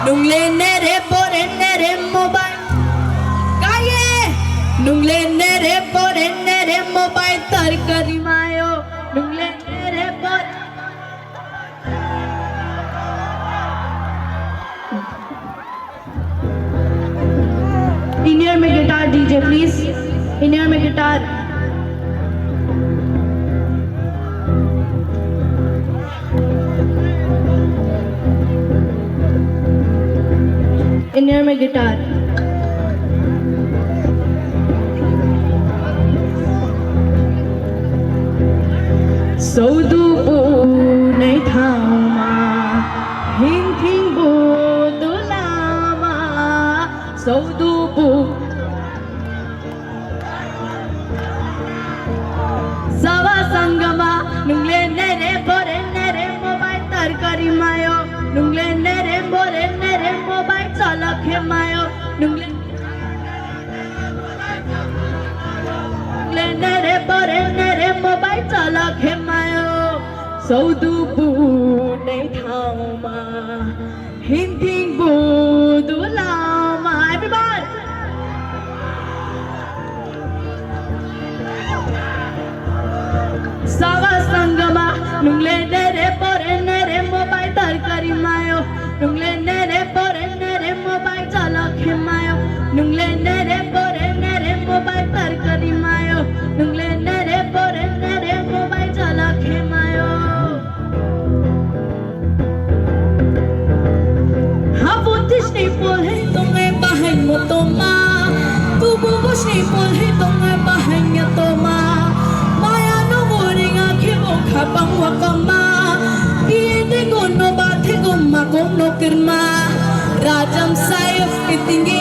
nung lenere porenere mobile kaye nung lenere porenere mobile tarkari mayo nung lenere por in ear mein guitar DJ please in ear mein guitar in ear mein guitar Saudu po nay thama hing thing bo dulama Saudu po Sawa sangama nungle nere bore nere mobile tarkari mayo nungle nere bore nere mobile chalakhe mayo nungle nere bore nere mobile chalakhe mayo Saudu bu nei thama hinding bu dulama everybody Sawa sangama nungle nere bore nere mobile tarkari mayo nungle nere bore nere mobile chalakhe mayo nungle nere bore nere mobile tarkari mayo nungle nere bore nere mobile chalakhe mayo Habutis ni pole tonge bahay mo to ma Tububos ni pole tonge bahay niya to ma Maya no muring akhi mo khabang wakama Kiede ko no bathe ko ma kom no kirma Rajam sayo itinge